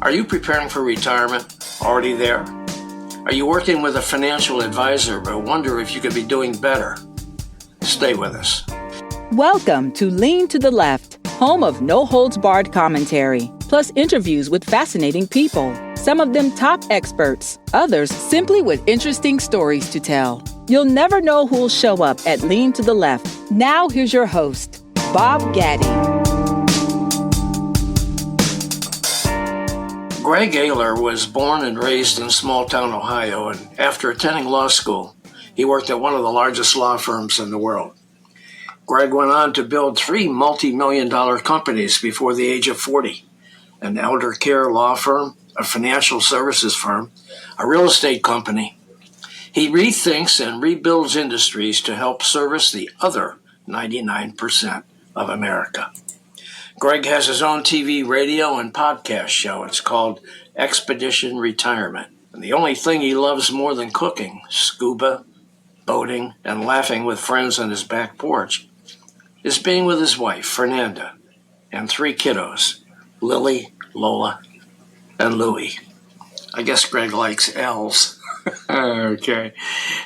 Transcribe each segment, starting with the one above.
Are you preparing for retirement? Already there? Are you working with a financial advisor but wonder if you could be doing better? Stay with us. Welcome to Lean to the Left, home of no-holds-barred commentary, plus interviews with fascinating people. Some of them top experts, others simply with interesting stories to tell. You'll never know who'll show up at Lean to the Left. Now here's your host, Bob Gaddy. Greg Aler was born and raised in small-town Ohio, and after attending law school, he worked at one of the largest law firms in the world. Greg went on to build 3 multi-million-dollar companies before the age of 40, an elder care law firm, a financial services firm, a real estate company. He rethinks and rebuilds industries to help service the other 99% of America. Greg has his own TV, radio, and podcast show. It's called Expedition Retirement. And the only thing he loves more than cooking, scuba, boating, and laughing with friends on his back porch, is being with his wife, Fernanda, and 3 kiddos, Lily, Lola, and Louie. I guess Greg likes L's. Okay.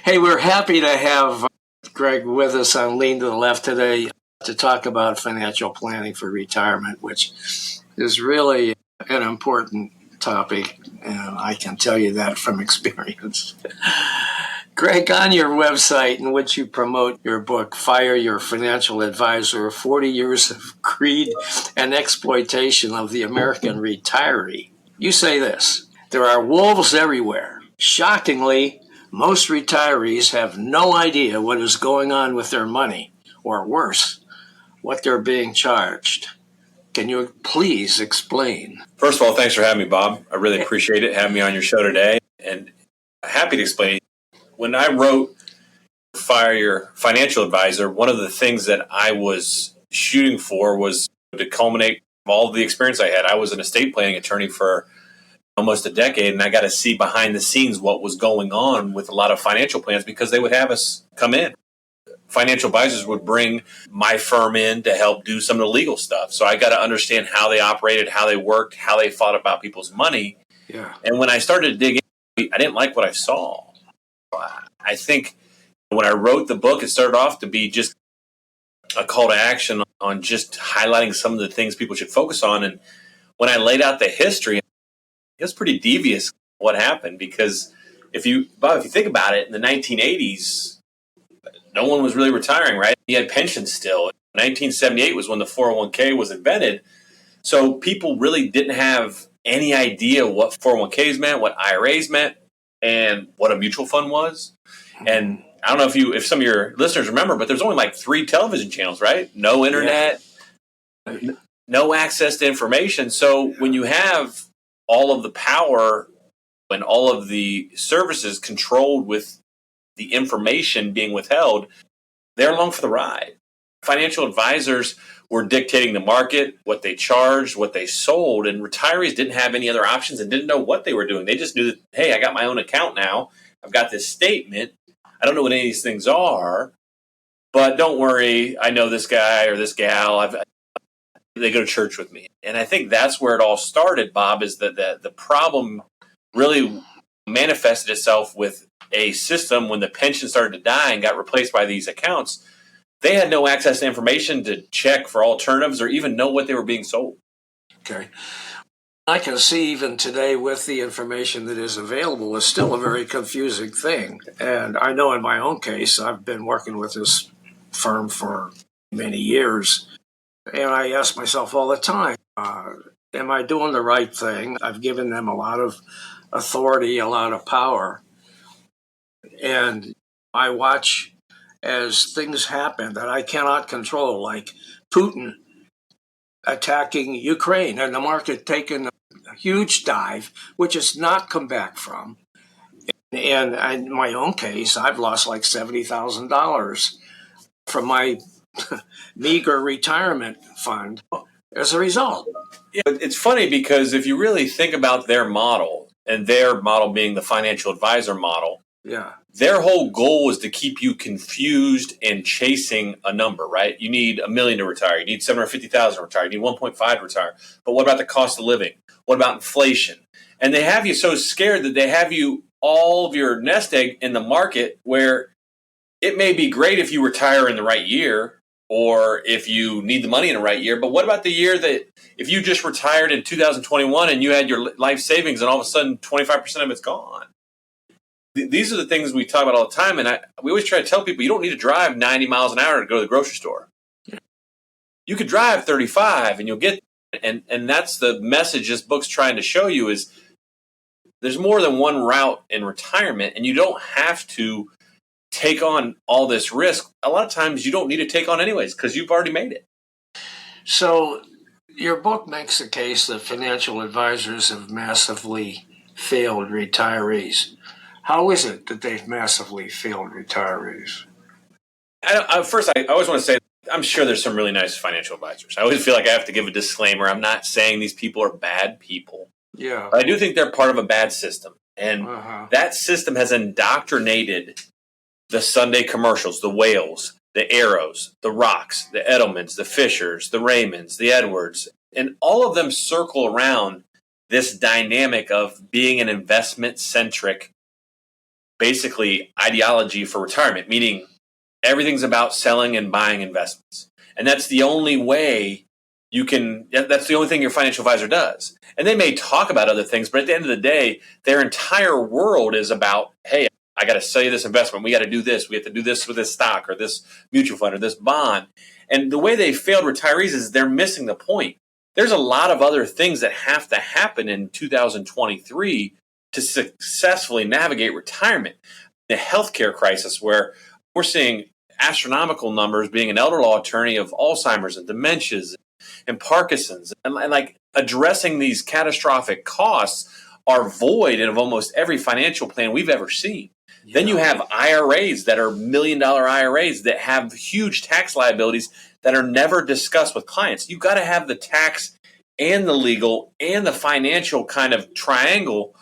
Hey, we're happy to have Greg with us on Lean to the Left today to talk about financial planning for retirement, which is really an important topic, and I can tell you that from experience. Greg, on your website in which you promote your book, Fire Your Financial Advisor, 40 Years of Greed and Exploitation of the American Retiree, you say this: there are wolves everywhere. Shockingly, most retirees have no idea what is going on with their money, or worse, what they're being charged. Can you please explain? First of all, thanks for having me, Bob. I really appreciate it, having me on your show today. And happy to explain. When I wrote Fire Your Financial Advisor, one of the things that I was shooting for was to culminate all of the experience I had. I was an estate planning attorney for almost a decade, and I got to see behind the scenes what was going on with a lot of financial plans because they would have us come in. Financial advisors would bring my firm in to help do some of the legal stuff. So I got to understand how they operated, how they worked, how they thought about people's money. Yeah. And when I started to dig in, I didn't like what I saw. I think when I wrote the book, it started off to be just a call to action on just highlighting some of the things people should focus on. And when I laid out the history, it was pretty devious what happened because Bob, if you think about it, in the 1980s, no one was really retiring, right? You had pensions still. 1978 was when the 401k was invented. So people really didn't have any idea what 401ks meant, what IRAs meant, and what a mutual fund was. And I don't know if some of your listeners remember, but there's only like 3 television channels, right? No internet, no access to information. So when you have all of the power and all of the services controlled with the information being withheld, they're along for the ride. Financial advisors were dictating the market, what they charged, what they sold, and retirees didn't have any other options and didn't know what they were doing. They just knew that, hey, I got my own account now. I've got this statement. I don't know what any of these things are, but don't worry. I know this guy or this gal. They go to church with me. And I think that's where it all started, Bob, is that the problem really manifested itself with a system when the pension started to die and got replaced by these accounts. They had no access to information to check for alternatives or even know what they were being sold. Okay. I can see even today with the information that is available is still a very confusing thing. And I know in my own case, I've been working with this firm for many years. And I ask myself all the time, am I doing the right thing? I've given them a lot of authority, a lot of power. And I watch as things happen that I cannot control, like Putin attacking Ukraine and the market taking a huge dive, which has not come back from. And in my own case, I've lost like $70,000 from my meager retirement fund as a result. Yeah, it's funny because if you really think about their model, and their model being the financial advisor model, Yeah. Their whole goal is to keep you confused and chasing a number, right? You need $1 million to retire. You need 750,000 to retire. You need 1.5 to retire. But what about the cost of living? What about inflation? And they have you so scared that they have you all of your nest egg in the market where it may be great if you retire in the right year or if you need the money in the right year. But what about the year that if you just retired in 2021 and you had your life savings and all of a sudden 25% of it's gone? These are the things we talk about all the time, and we always try to tell people you don't need to drive 90 miles an hour to go to the grocery store. You could drive 35 and you'll get there. And that's the message this book's trying to show you is there's more than one route in retirement, and you don't have to take on all this risk. A lot of times you don't need to take on anyways because you've already made it. So your book makes the case that financial advisors have massively failed retirees. How is it that they've massively failed retirees? First, I always want to say, I'm sure there's some really nice financial advisors. I always feel like I have to give a disclaimer. I'm not saying these people are bad people. Yeah. But I do think they're part of a bad system. And that system has indoctrinated the Sunday commercials, the Whales, the Arrows, the Rocks, the Edelmans, the Fishers, the Raymonds, the Edwards. And all of them circle around this dynamic of being an investment-centric basically ideology for retirement, meaning everything's about selling and buying investments. And that's the only way that's the only thing your financial advisor does. And they may talk about other things, but at the end of the day, their entire world is about, hey, I got to sell you this investment. We got to do this. We have to do this with this stock or this mutual fund or this bond. And the way they failed retirees is they're missing the point. There's a lot of other things that have to happen in 2023 to successfully navigate retirement. The healthcare crisis, where we're seeing astronomical numbers, being an elder law attorney, of Alzheimer's and dementias and Parkinson's, and like addressing these catastrophic costs are void of almost every financial plan we've ever seen. Yeah. Then you have IRAs that are $1 million IRAs that have huge tax liabilities that are never discussed with clients. You've got to have the tax and the legal and the financial kind of triangle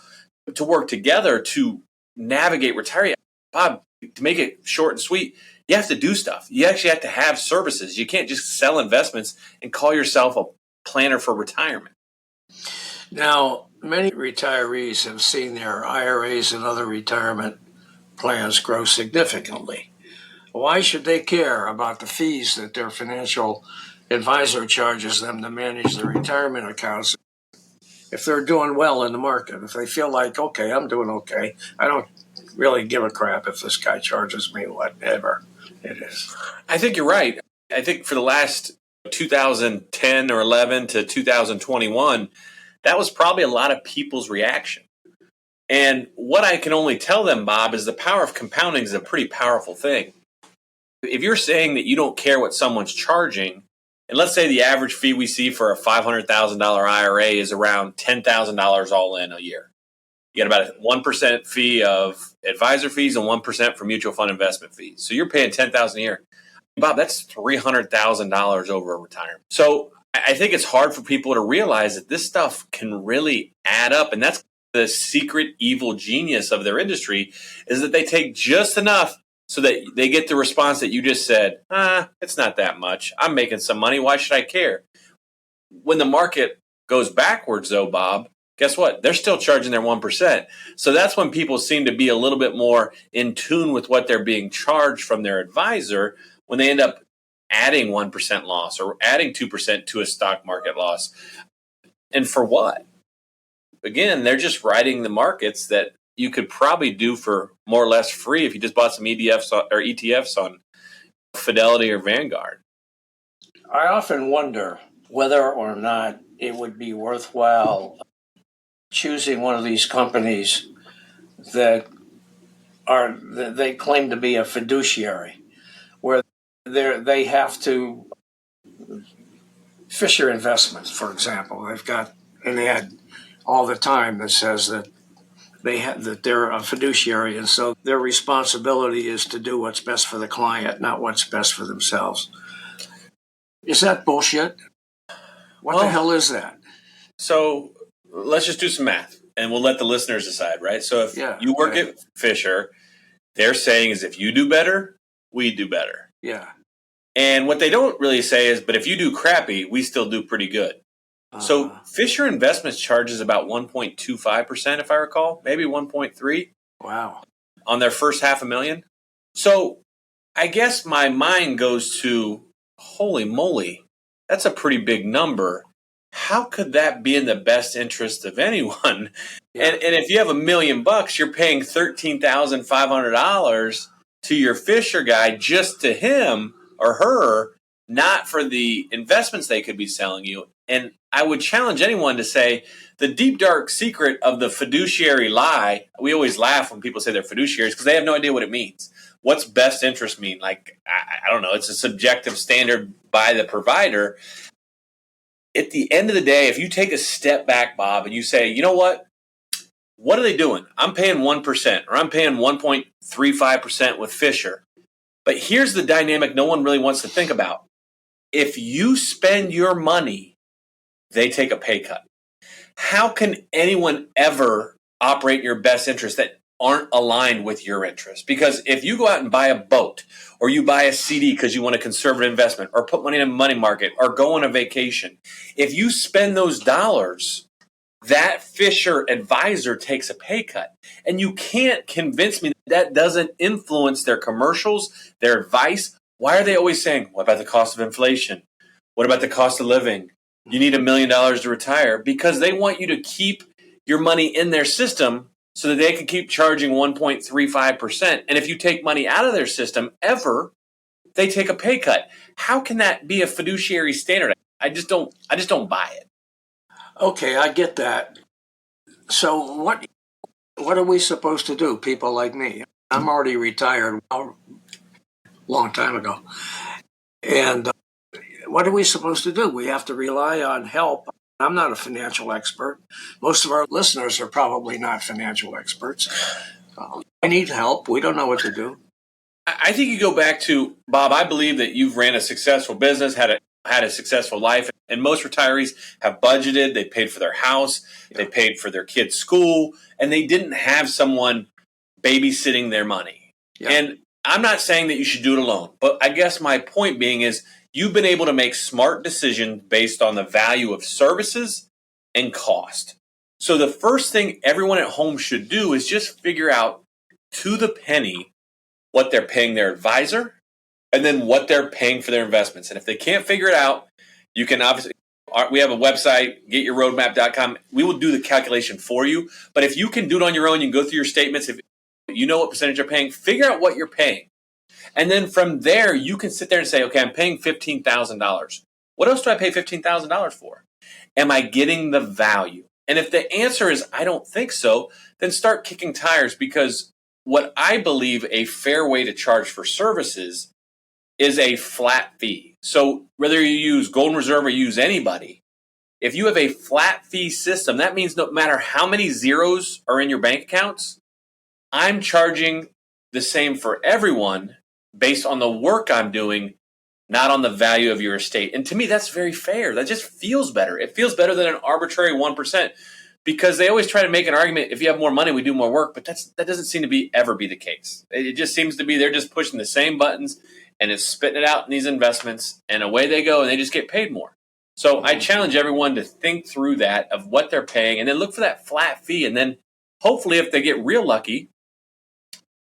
to work together to navigate retirement. Bob, to make it short and sweet, you have to do stuff. You actually have to have services. You can't just sell investments and call yourself a planner for retirement. Now, many retirees have seen their IRAs and other retirement plans grow significantly. Why should they care about the fees that their financial advisor charges them to manage their retirement accounts if they're doing well in the market? If they feel like, okay, I'm doing okay, I don't really give a crap if this guy charges me whatever it is. I think you're right. I think for the last 2010 or 11 to 2021, that was probably a lot of people's reaction. And what I can only tell them, Bob, is the power of compounding is a pretty powerful thing. If you're saying that you don't care what someone's charging, and let's say the average fee we see for a $500,000 IRA is around $10,000 all in a year. You get about a 1% fee of advisor fees and 1% for mutual fund investment fees. So you're paying $10,000 a year. Bob, that's $300,000 over a retirement. So I think it's hard for people to realize that this stuff can really add up. And that's the secret evil genius of their industry, is that they take just enough so that they get the response that you just said, it's not that much. I'm making some money. Why should I care? When the market goes backwards, though, Bob, guess what? They're still charging their 1%. So that's when people seem to be a little bit more in tune with what they're being charged from their advisor, when they end up adding 1% loss or adding 2% to a stock market loss. And for what? Again, they're just riding the markets that you could probably do for more or less free if you just bought some ETFs on Fidelity or Vanguard. I often wonder whether or not it would be worthwhile choosing one of these companies that they claim to be a fiduciary, where they have to Fisher Investments, for example. They've got an ad all the time that says that they're a fiduciary, and so their responsibility is to do what's best for the client, not what's best for themselves. Is that bullshit? What the hell is that? So let's just do some math, and we'll let the listeners decide, right? So if you work at Fisher, they're saying is if you do better, we do better. Yeah. And what they don't really say is, but if you do crappy, we still do pretty good. So Fisher Investments charges about 1.25%, if I recall, maybe 1.3. Wow. On their first $500,000. So I guess my mind goes to, holy moly, that's a pretty big number. How could that be in the best interest of anyone? Yeah. And if you have $1 million, you're paying $13,500 to your Fisher guy, just to him or her, not for the investments they could be selling you. And I would challenge anyone to say the deep, dark secret of the fiduciary lie. We always laugh when people say they're fiduciaries because they have no idea what it means. What's best interest mean? Like, I don't know. It's a subjective standard by the provider. At the end of the day, if you take a step back, Bob, and you say, you know what? What are they doing? I'm paying 1% or I'm paying 1.35% with Fisher. But here's the dynamic no one really wants to think about. If you spend your money, they take a pay cut. How can anyone ever operate in your best interest that aren't aligned with your interest? Because if you go out and buy a boat or you buy a CD because you want a conservative investment or put money in a money market or go on a vacation, if you spend those dollars, that Fisher advisor takes a pay cut. And you can't convince me that doesn't influence their commercials, their advice. Why are they always saying, what about the cost of inflation? What about the cost of living? You need $1 million to retire, because they want you to keep your money in their system so that they can keep charging 1.35%. And if you take money out of their system ever, they take a pay cut. How can that be a fiduciary standard? I just don't buy it. Okay, I get that. So what are we supposed to do, people like me? I'm already retired a long time ago. And what are we supposed to do? We have to rely on help. I'm not a financial expert. Most of our listeners are probably not financial experts. I need help. We don't know what to do. I think you go back to, Bob, I believe that you've ran a successful business, had a successful life, and most retirees have budgeted, they paid for their house, they paid for their kids' school, and they didn't have someone babysitting their money. Yeah. And I'm not saying that you should do it alone, but I guess my point being is you've been able to make smart decisions based on the value of services and cost. So the first thing everyone at home should do is just figure out to the penny what they're paying their advisor and then what they're paying for their investments. And if they can't figure it out, you can obviously, we have a website, getyourroadmap.com. We will do the calculation for you. But if you can do it on your own, you can go through your statements. If you know what percentage you're paying, figure out what you're paying. And then from there, you can sit there and say, okay, I'm paying $15,000. What else do I pay $15,000 for? Am I getting the value? And if the answer is, I don't think so, then start kicking tires, because what I believe a fair way to charge for services is a flat fee. So whether you use Golden Reserve or use anybody, if you have a flat fee system, that means no matter how many zeros are in your bank accounts, I'm charging the same for everyone based on the work I'm doing, not on the value of your estate. And to me, that's very fair. That just feels better. It feels better than an arbitrary 1%, because they always try to make an argument, if you have more money, we do more work. But that doesn't seem to be ever be the case. It just seems to be they're just pushing the same buttons and it's spitting it out in these investments, and away they go, and they just get paid more. So I challenge everyone to think through that, of what they're paying, and then look for that flat fee. And then hopefully if they get real lucky,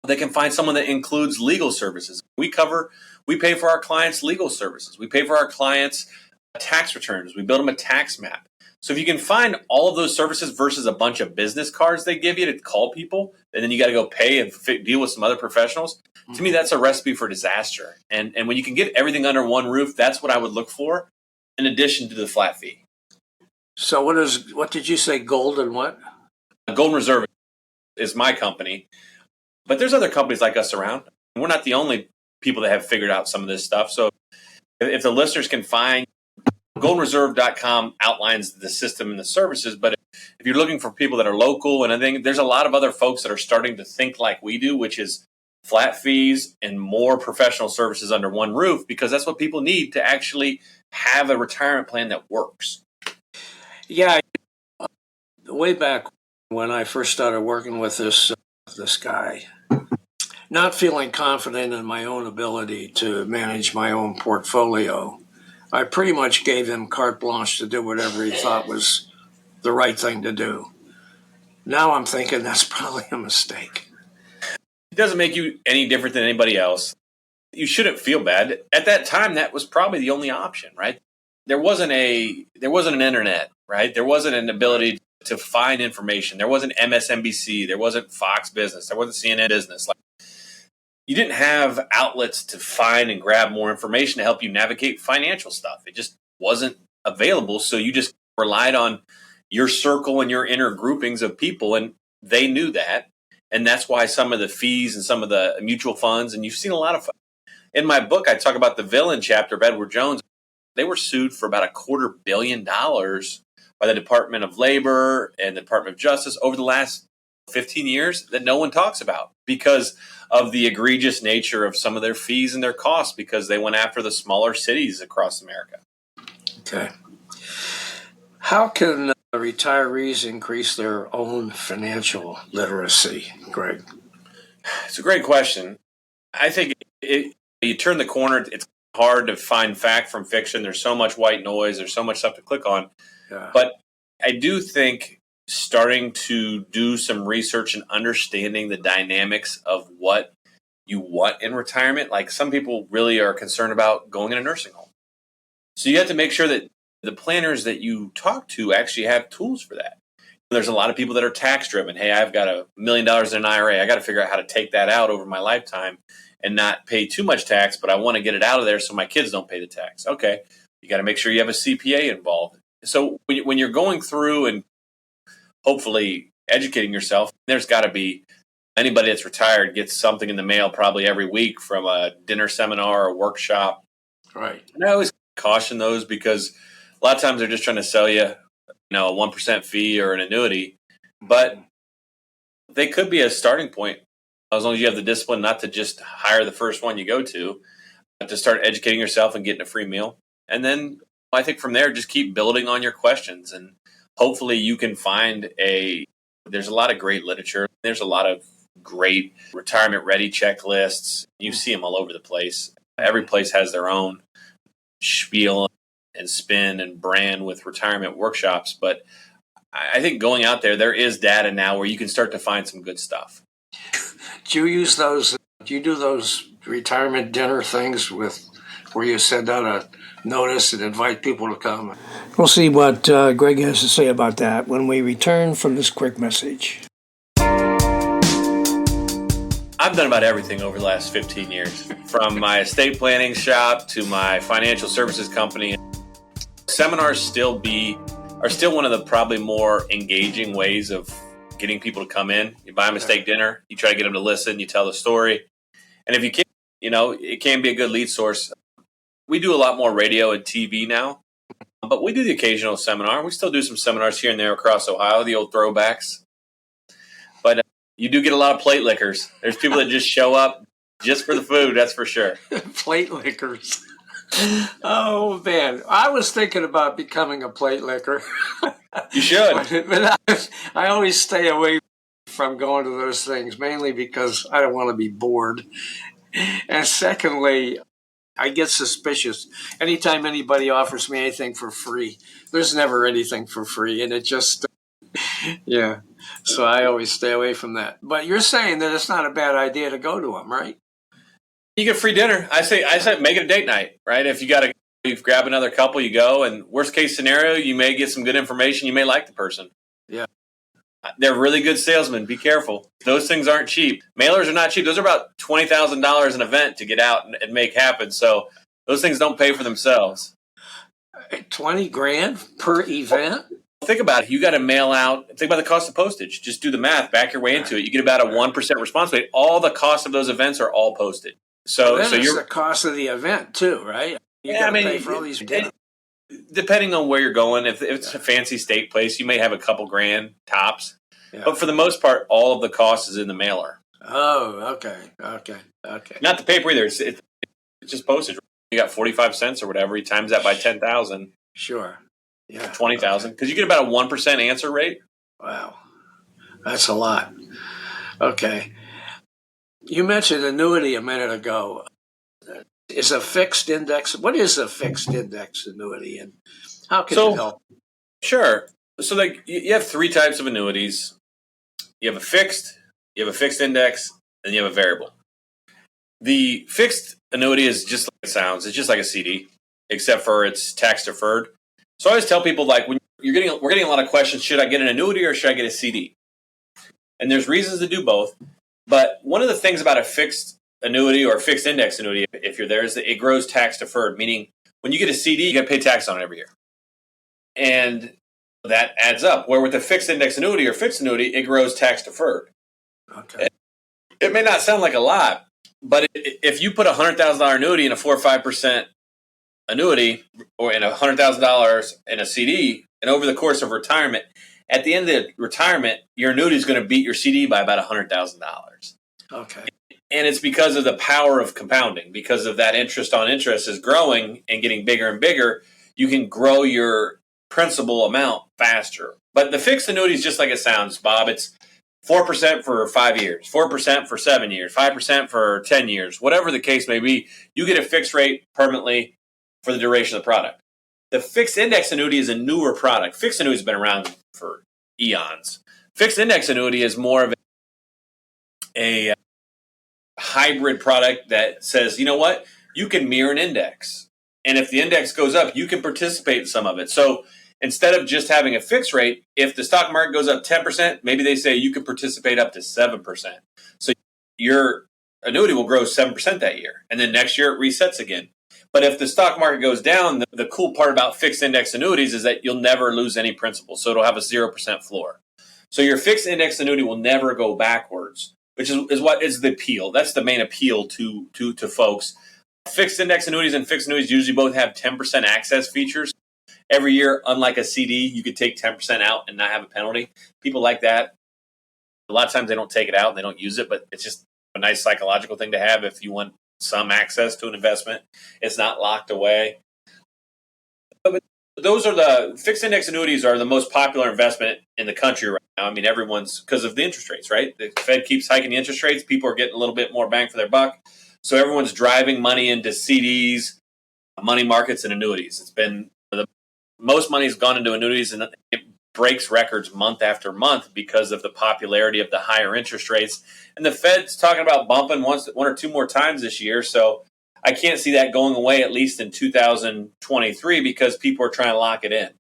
they can find someone that includes legal services. We pay for our clients' legal services. We pay for our clients' tax returns. We build them a tax map. So if you can find all of those services versus a bunch of business cards they give you to call people, and then you got to go pay and deal with some other professionals, to me, that's a recipe for disaster. And when you can get everything under one roof, that's what I would look for, in addition to the flat fee. So what did you say, Golden what? Golden Reserve is my company. But there's other companies like us around. We're not the only people that have figured out some of this stuff. So if the listeners can find, goldenreserve.com outlines the system and the services. But if you're looking for people that are local, and I think there's a lot of other folks that are starting to think like we do, which is flat fees and more professional services under one roof, because that's what people need to actually have a retirement plan that works. Yeah. Way back when I first started working with this guy, Not feeling confident in my own ability to manage my own portfolio, I pretty much gave him carte blanche to do whatever he thought was the right thing to do. Now I'm thinking that's probably a mistake. It doesn't make you any different than anybody else. You shouldn't feel bad. At that time, that was probably the only option, right? There wasn't an internet, right? There wasn't an ability to find information. There wasn't MSNBC. There wasn't Fox Business. There wasn't CNN Business. Like, you didn't have outlets to find and grab more information to help you navigate financial stuff. It just wasn't available. So you just relied on your circle and your inner groupings of people, and they knew that. And that's why some of the fees and some of the mutual funds, and you've seen a lot of, in my book, I talk about the villain chapter of Edward Jones. They were sued for about $250 million by the Department of Labor and the Department of Justice over the last 15 years that no one talks about because of the egregious nature of some of their fees and their costs, because they went after the smaller cities across America. Okay. How can retirees increase their own financial literacy, Greg? It's a great question. I think you turn the corner, it's hard to find fact from fiction. There's so much white noise. There's so much stuff to click on. Yeah. But I do think starting to do some research and understanding the dynamics of what you want in retirement. Like, some people really are concerned about going in a nursing home. So you have to make sure that the planners that you talk to actually have tools for that. There's a lot of people that are tax driven. Hey, I've got $1 million in an IRA. I got to figure out how to take that out over my lifetime and not pay too much tax, but I want to get it out of there so my kids don't pay the tax. Okay, you got to make sure you have a CPA involved. So when you're going through and hopefully educating yourself, there's got to be anybody that's retired gets something in the mail probably every week from a dinner seminar or workshop. Right. And I always caution those because a lot of times they're just trying to sell you, a 1% fee or an annuity, but they could be a starting point as long as you have the discipline not to just hire the first one you go to, but to start educating yourself and getting a free meal. And then I think from there, just keep building on your questions, and hopefully you can find there's a lot of great literature. There's a lot of great retirement ready checklists. You see them all over the place. Every place has their own spiel and spin and brand with retirement workshops. But I think going out there is data now where you can start to find some good stuff. Do you use those? Do you do those retirement dinner things where you send out a notice and invite people to come? We'll see what Greg has to say about that when we return from this quick message. I've done about everything over the last 15 years, from my estate planning shop to my financial services company. Seminars are still one of the probably more engaging ways of getting people to come in. You buy them a steak dinner, you try to get them to listen, you tell the story. And if you can, it can be a good lead source. We do a lot more radio and TV now, but we do the occasional seminar. We still do some seminars here and there across Ohio, the old throwbacks. But you do get a lot of plate lickers. There's people that just show up just for the food, that's for sure. Plate lickers. Oh, man. I was thinking about becoming a plate licker. You should. But I always stay away from going to those things, mainly because I don't want to be bored. And secondly, I get suspicious. Anytime anybody offers me anything for free, there's never anything for free. And it just, yeah. So I always stay away from that. But you're saying that it's not a bad idea to go to them, right? You get free dinner. I say make it a date night, right? If you grab another couple, you go, and worst case scenario, you may get some good information. You may like the person. Yeah. They're really good salesmen. Be careful. Those things aren't cheap. Mailers are not cheap. Those are about $20,000 an event to get out and make happen. So those things don't pay for themselves. 20 grand per event? Think about it. You got to mail out. Think about the cost of postage. Just do the math. Back your way into it. You get about a 1% response rate. All the costs of those events are all posted. So you're the cost of the event too, right? You got to pay for all these dinners. Depending on where you're going, if it's a fancy steak place, you may have a couple grand tops. Yeah. But for the most part, all of the cost is in the mailer. Oh, okay. Not the paper either. It's just postage. You got 45 cents or whatever. You times that by 10,000. Sure. Yeah. 20,000. Because you get about a 1% answer rate. Wow. That's a lot. Okay. You mentioned annuity a minute ago. Is a fixed index? What is a fixed index annuity, and how can it So, help? sure. So, like, you have three types of annuities. You have a fixed, you have a fixed index, and you have a variable. The fixed annuity is just like it sounds. It's just like a CD, except for it's tax deferred. So I always tell people, like, when we're getting a lot of questions: should I get an annuity or should I get a CD? And there's reasons to do both. But one of the things about a fixed annuity or fixed index annuity, if you're there, is that it grows tax deferred. Meaning, when you get a CD, you got to pay tax on it every year, and that adds up. Where with a fixed index annuity or fixed annuity, it grows tax deferred. Okay. It may not sound like a lot, but if you put $100,000 annuity in a 4 or 5% annuity, or in $100,000 in a CD, and over the course of retirement, at the end of the retirement, your annuity is going to beat your CD by about $100,000. Okay. And it's because of the power of compounding, because of that interest on interest is growing and getting bigger and bigger. You can grow your principal amount faster. But the fixed annuity is just like it sounds, Bob. It's 4% for 5 years, 4% for 7 years, 5% for 10 years, whatever the case may be. You get a fixed rate permanently for the duration of the product. The fixed index annuity is a newer product. Fixed annuity has been around for eons. Fixed index annuity is more of a hybrid product that says, you know what, you can mirror an index. And if the index goes up, you can participate in some of it. So instead of just having a fixed rate, if the stock market goes up 10%, maybe they say you can participate up to 7%. So your annuity will grow 7% that year. And then next year it resets again. But if the stock market goes down, the cool part about fixed index annuities is that you'll never lose any principal. So it'll have a 0% floor. So your fixed index annuity will never go backwards, which is what is the appeal. That's the main appeal to folks. Fixed index annuities and fixed annuities usually both have 10% access features. Every year, unlike a CD, you could take 10% out and not have a penalty. People like that. A lot of times they don't take it out and they don't use it, but it's just a nice psychological thing to have if you want some access to an investment. It's not locked away. But those are the fixed index annuities are the most popular investment in the country right now. I mean, everyone's because of the interest rates, right? The Fed keeps hiking the interest rates. People are getting a little bit more bang for their buck. So everyone's driving money into CDs, money markets, and annuities. It's been the most money has gone into annuities, and it breaks records month after month because of the popularity of the higher interest rates. And the Fed's talking about bumping one or two more times this year. So I can't see that going away at least in 2023 because people are trying to lock it in.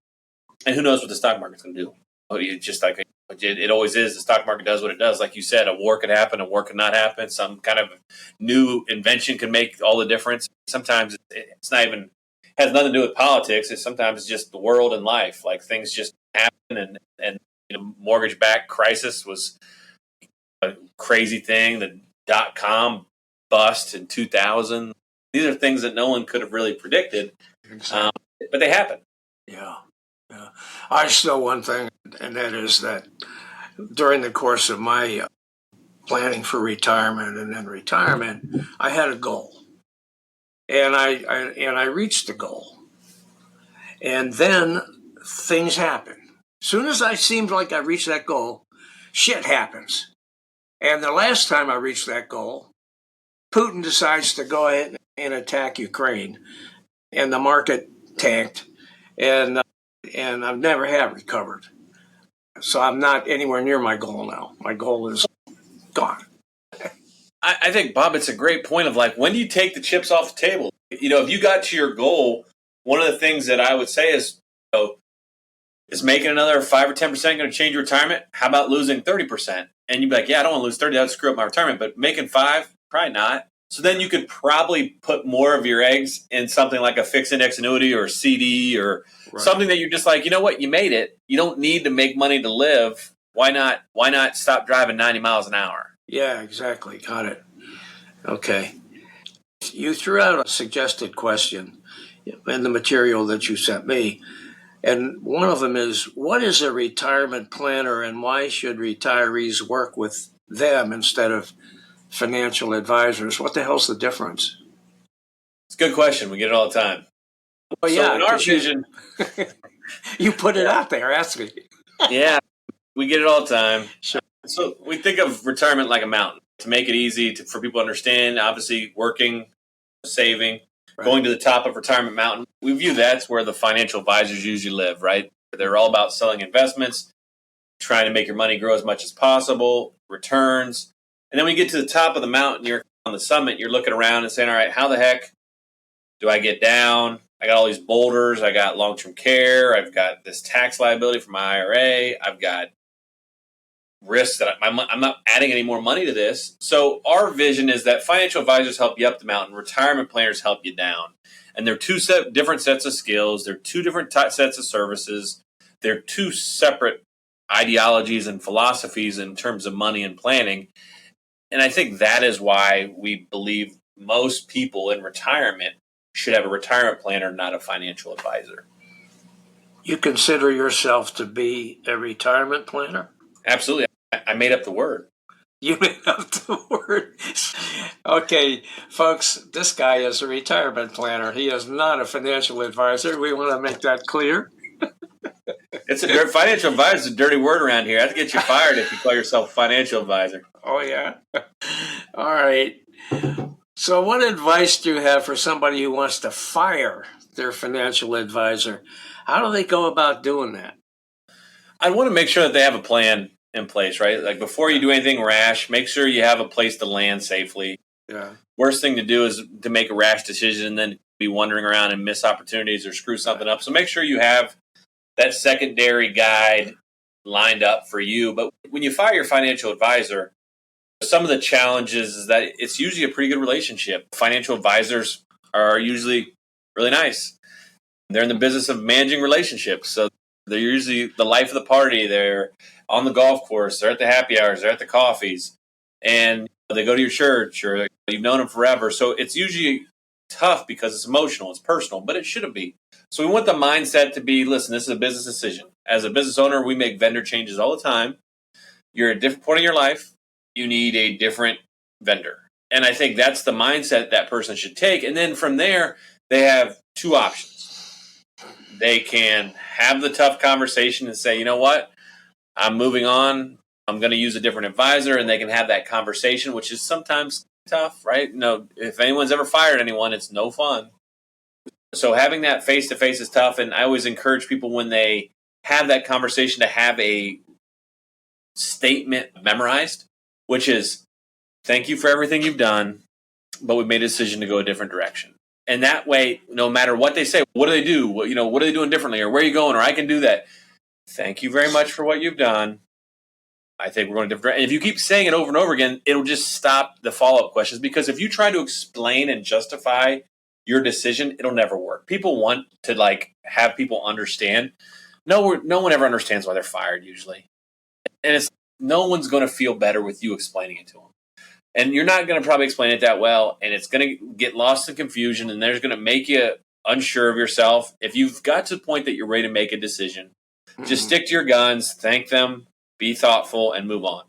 And who knows what the stock market's going to do? It's just like it always is. The stock market does what it does. Like you said, a war could happen, a war could not happen. Some kind of new invention can make all the difference. Sometimes it's not even has nothing to do with politics. Sometimes it's just the world and life. Like things just happen, and mortgage-backed crisis was a crazy thing. The .com bust in 2000. These are things that no one could have really predicted, but they happen. Yeah. Yeah. I just know one thing, and that is that during the course of my planning for retirement and then retirement, I had a goal, and I reached the goal, and then things happen. As soon as I seemed like I reached that goal, shit happens. And the last time I reached that goal, Putin decides to go ahead and attack Ukraine, and the market tanked, and I've never have recovered. So I'm not anywhere near my goal now. My goal is gone. I think, Bob, it's a great point of like, when do you take the chips off the table? If you got to your goal, one of the things that I would say is, is making another 5 or 10% going to change your retirement? How about losing 30%? And you'd be like, yeah, I don't want to lose 30. That would screw up my retirement. But making 5, probably not. So then you could probably put more of your eggs in something like a fixed index annuity or a CD or something that you're just like, you know what, you made it. You don't need to make money to live. Why not stop driving 90 miles an hour? Yeah, exactly. Got it. Okay. You threw out a suggested question in the material that you sent me. And one of them is, what is a retirement planner and why should retirees work with them instead of financial advisors? What the hell's the difference? It's a good question. We get it all the time. Well, so yeah, in our vision, you put it out there. Ask me. Yeah, we get it all the time. Sure. So we think of retirement like a mountain. to make it easy for people to understand, obviously working, saving, Right. going to the top of retirement mountain. We view that's where the financial advisors usually live, right? They're all about selling investments, trying to make your money grow as much as possible, returns. And then when you get to the top of the mountain, you're on the summit, you're looking around and saying, all right, how the heck do I get down? I got all these boulders. I got long-term care. I've got this tax liability from my IRA. I've got risks that I'm not adding any more money to this. So our vision is that financial advisors help you up the mountain. Retirement planners help you down. And they're two different sets of skills. They're two different sets of services. They're two separate ideologies and philosophies in terms of money and planning. And I think that is why we believe most people in retirement should have a retirement planner, not a financial advisor. You consider yourself to be a retirement planner? Absolutely. I made up the word. You made up the word. Okay, folks, this guy is a retirement planner. He is not a financial advisor. We want to make that clear. Financial advisor is a dirty word around here. I have to get you fired if you call yourself a financial advisor. Oh, yeah? All right. So what advice do you have for somebody who wants to fire their financial advisor? How do they go about doing that? I want to make sure that they have a plan in place, right? Like before you do anything rash, make sure you have a place to land safely. Yeah. Worst thing to do is to make a rash decision and then be wandering around and miss opportunities or screw something up. So make sure you have that secondary guide lined up for you. But when you fire your financial advisor, some of the challenges is that it's usually a pretty good relationship. Financial advisors are usually really nice. They're in the business of managing relationships. So they're usually the life of the party. They're on the golf course. They're at the happy hours. They're at the coffees. And they go to your church or you've known them forever. So it's usually tough because it's emotional. It's personal, but it shouldn't be. So we want the mindset to be, listen, this is a business decision. As a business owner, we make vendor changes all the time. You're at a different point in your life. You need a different vendor. And I think that's the mindset that person should take. And then from there, they have two options. They can have the tough conversation and say, you know what, I'm moving on. I'm going to use a different advisor, and they can have that conversation, which is sometimes tough, right? If anyone's ever fired anyone, it's no fun. So having that face-to-face is tough. And I always encourage people when they have that conversation to have a statement memorized, which is, thank you for everything you've done, but we made a decision to go a different direction. And that way, no matter what they say, what do they do? What are they doing differently? Or where are you going? Or I can do that. Thank you very much for what you've done. I think we're going a different direction. And if you keep saying it over and over again, it'll just stop the follow-up questions. Because if you try to explain and justify your decision, it'll never work. People want to have people understand. No one ever understands why they're fired usually. And no one's going to feel better with you explaining it to them. And you're not going to probably explain it that well, and it's going to get lost in confusion, and there's going to make you unsure of yourself. If you've got to the point that you're ready to make a decision, just stick to your guns, thank them, be thoughtful, and move on.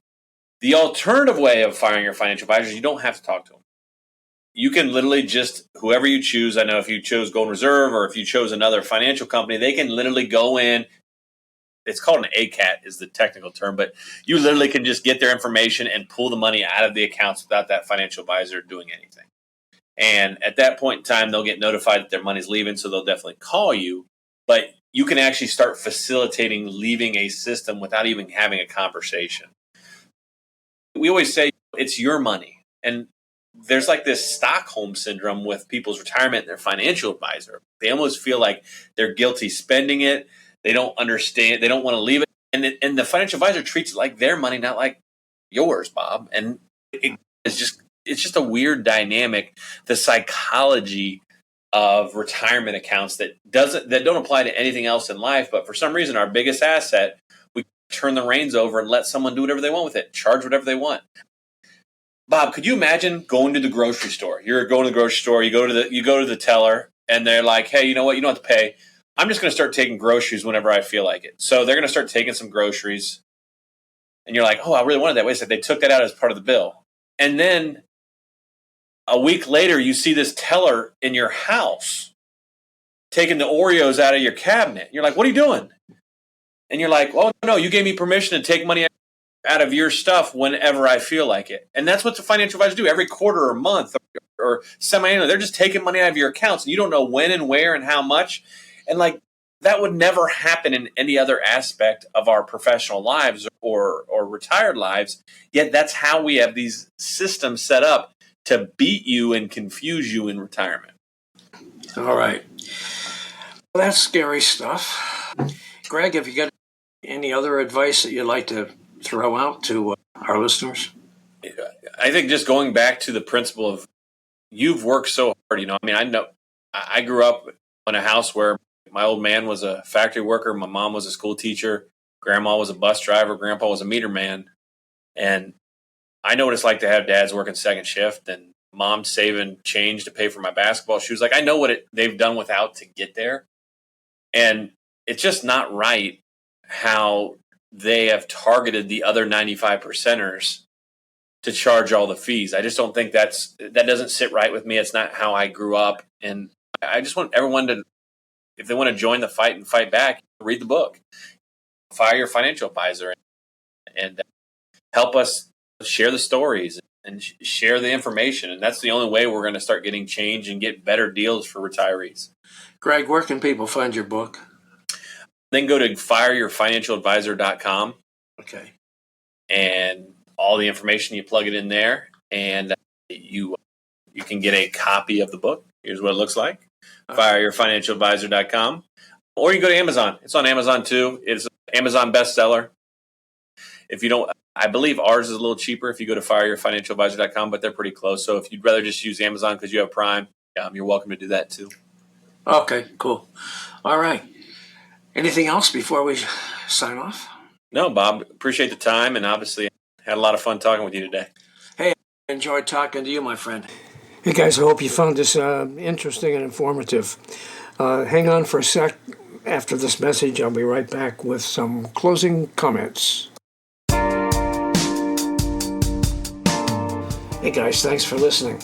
The alternative way of firing your financial advisor is you don't have to talk to them. You can literally just, whoever you choose, I know if you chose Golden Reserve or if you chose another financial company, they can literally go in. It's called an ACAT is the technical term, but you literally can just get their information and pull the money out of the accounts without that financial advisor doing anything. And at that point in time, they'll get notified that their money's leaving, so they'll definitely call you. But you can actually start facilitating leaving a system without even having a conversation. We always say it's your money. And there's this Stockholm syndrome with people's retirement and their financial advisor. They almost feel like they're guilty spending it. They don't understand. They don't want to leave it. And the financial advisor treats it like their money, not like yours, Bob. And it's just a weird dynamic, the psychology of retirement accounts that don't apply to anything else in life. But for some reason, our biggest asset, we turn the reins over and let someone do whatever they want with it, charge whatever they want. Bob, could you imagine going to the grocery store? You're going to the grocery store, you go to the teller, and they're like, hey, you know what? You don't have to pay. I'm just going to start taking groceries whenever I feel like it. So they're going to start taking some groceries. And you're like, oh, I really wanted that. Wait a second. They took that out as part of the bill. And then a week later, you see this teller in your house taking the Oreos out of your cabinet. You're like, what are you doing? And you're like, oh, no, you gave me permission to take money out. out of your stuff whenever I feel like it. And that's what the financial advisors do every quarter or month or semi-annually. They're just taking money out of your accounts, and you don't know when and where and how much. And like that would never happen in any other aspect of our professional lives or retired lives. Yet that's how we have these systems set up to beat you and confuse you in retirement. All right. Well, that's scary stuff. Greg, have you got any other advice that you'd like to throw out to our listeners? I think just going back to the principle of you've worked so hard. I know I grew up in a house where my old man was a factory worker. My mom was a school teacher. Grandma was a bus driver. Grandpa was a meter man. And I know what it's like to have dads working second shift and mom saving change to pay for my basketball shoes. Like I know what they've done without to get there. And it's just not right how they have targeted the other 95 percenters to charge all the fees. I just don't think that doesn't sit right with me. It's not how I grew up. And I just want everyone to, if they want to join the fight and fight back, read the book, Fire Your Financial Advisor, and help us share the stories and share the information. And that's the only way we're going to start getting change and get better deals for retirees. Greg, where can people find your book? Then go to fireyourfinancialadvisor.com. Okay. And all the information, you plug it in there, and you can get a copy of the book. Here's what it looks like. Fireyourfinancialadvisor.com. Or you can go to Amazon. It's on Amazon too. It's an Amazon bestseller. If you don't, I believe ours is a little cheaper if you go to fireyourfinancialadvisor.com, but they're pretty close. So if you'd rather just use Amazon because you have Prime, you're welcome to do that too. Okay, cool. All right. Anything else before we sign off? No, Bob. Appreciate the time, and obviously had a lot of fun talking with you today. Hey, I enjoyed talking to you, my friend. Hey guys, I hope you found this interesting and informative. Hang on for a sec. After this message, I'll be right back with some closing comments. Hey guys, thanks for listening.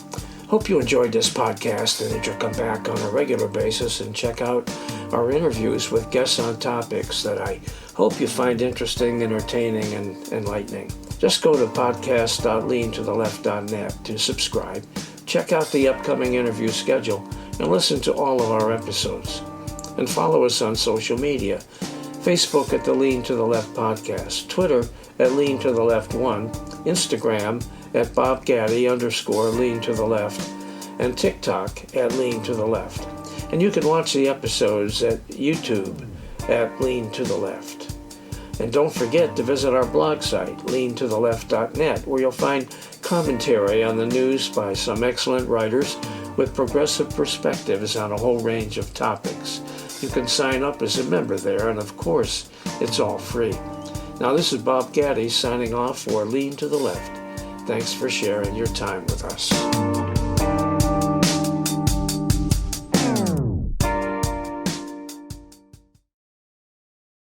Hope you enjoyed this podcast and that you'll come back on a regular basis and check out our interviews with guests on topics that I hope you find interesting, entertaining, and enlightening. Just go to podcast.leantotheleft.net to subscribe, check out the upcoming interview schedule, and listen to all of our episodes. And follow us on social media. Facebook at the Lean to the Left Podcast, Twitter at Lean to the Left 1, Instagram at BobGaddy_Lean to the Left, and TikTok at Lean to the Left. And you can watch the episodes at YouTube at Lean to the Left. And don't forget to visit our blog site, leantotheleft.net, where you'll find commentary on the news by some excellent writers with progressive perspectives on a whole range of topics. You can sign up as a member there, and of course, it's all free. Now, this is Bob Gaddy signing off for Lean to the Left. Thanks for sharing your time with us.